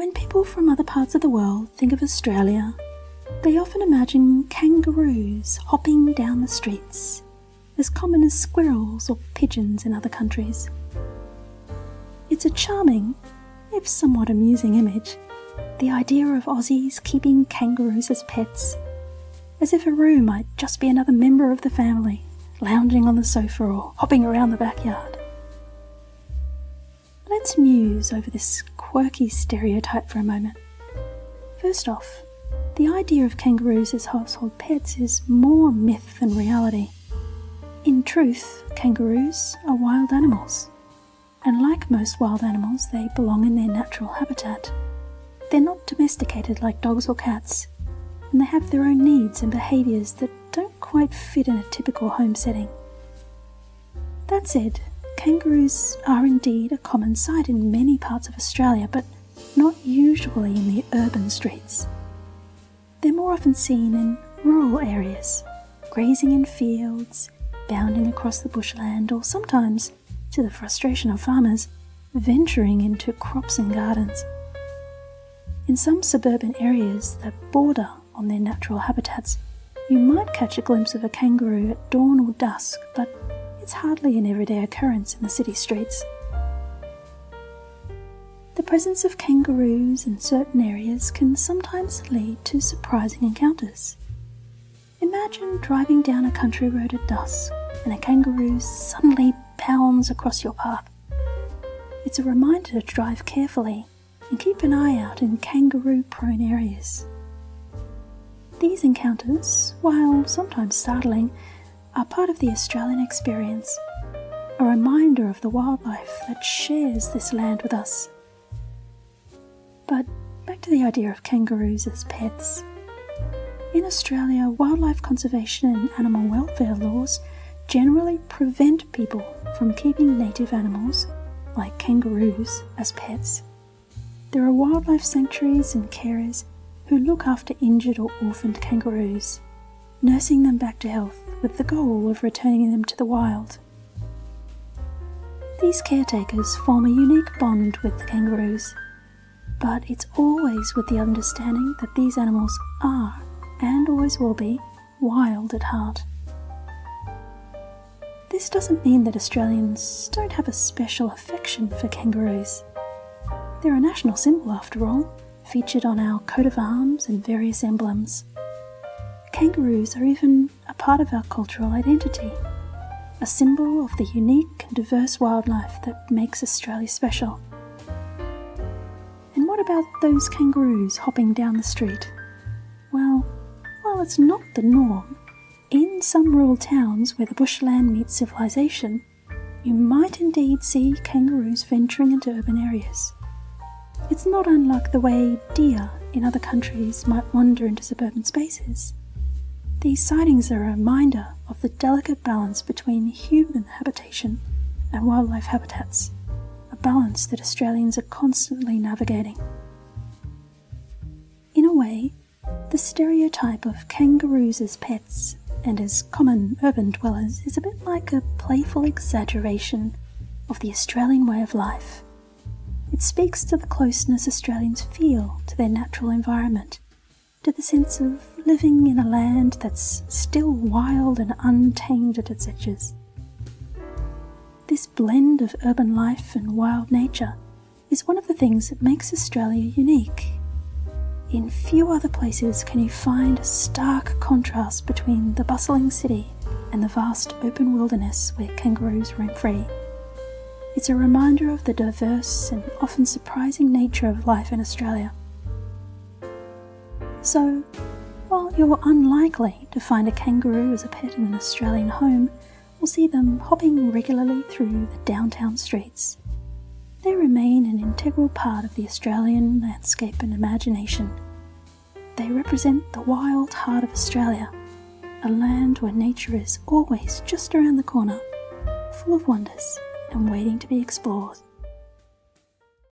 When people from other parts of the world think of Australia, they often imagine kangaroos hopping down the streets, as common as squirrels or pigeons in other countries. It's a charming, if somewhat amusing image, the idea of Aussies keeping kangaroos as pets, as if a roo might just be another member of the family, lounging on the sofa or hopping around the backyard. Let's muse over this quirky stereotype for a moment. First off, the idea of kangaroos as household pets is more myth than reality. In truth, kangaroos are wild animals, and like most wild animals, they belong in their natural habitat. They're not domesticated like dogs or cats, and they have their own needs and behaviours that don't quite fit in a typical home setting. That said, kangaroos are indeed a common sight in many parts of Australia, but not usually in the urban streets. They're more often seen in rural areas, grazing in fields, bounding across the bushland, or sometimes, to the frustration of farmers, venturing into crops and gardens. In some suburban areas that border on their natural habitats, you might catch a glimpse of a kangaroo at dawn or dusk, but it's hardly an everyday occurrence in the city streets. The presence of kangaroos in certain areas can sometimes lead to surprising encounters. Imagine driving down a country road at dusk and a kangaroo suddenly bounds across your path. It's a reminder to drive carefully and keep an eye out in kangaroo-prone areas. These encounters, while sometimes startling, are part of the Australian experience, a reminder of the wildlife that shares this land with us. But back to the idea of kangaroos as pets. In Australia, wildlife conservation and animal welfare laws generally prevent people from keeping native animals, like kangaroos, as pets. There are wildlife sanctuaries and carers who look after injured or orphaned kangaroos, nursing them back to health with the goal of returning them to the wild. These caretakers form a unique bond with the kangaroos, but it's always with the understanding that these animals are, and always will be, wild at heart. This doesn't mean that Australians don't have a special affection for kangaroos. They're a national symbol after all, featured on our coat of arms and various emblems. Kangaroos are even a part of our cultural identity, a symbol of the unique and diverse wildlife that makes Australia special. And what about those kangaroos hopping down the street? Well, while it's not the norm, in some rural towns where the bushland meets civilization, you might indeed see kangaroos venturing into urban areas. It's not unlike the way deer in other countries might wander into suburban spaces. These sightings are a reminder of the delicate balance between human habitation and wildlife habitats, a balance that Australians are constantly navigating. In a way, the stereotype of kangaroos as pets and as common urban dwellers is a bit like a playful exaggeration of the Australian way of life. It speaks to the closeness Australians feel to their natural environment, to the sense of living in a land that's still wild and untamed at its edges. This blend of urban life and wild nature is one of the things that makes Australia unique. In few other places can you find a stark contrast between the bustling city and the vast open wilderness where kangaroos roam free. It's a reminder of the diverse and often surprising nature of life in Australia. So, while you're unlikely to find a kangaroo as a pet in an Australian home, or see them hopping regularly through the downtown streets, they remain an integral part of the Australian landscape and imagination. They represent the wild heart of Australia, a land where nature is always just around the corner, full of wonders and waiting to be explored.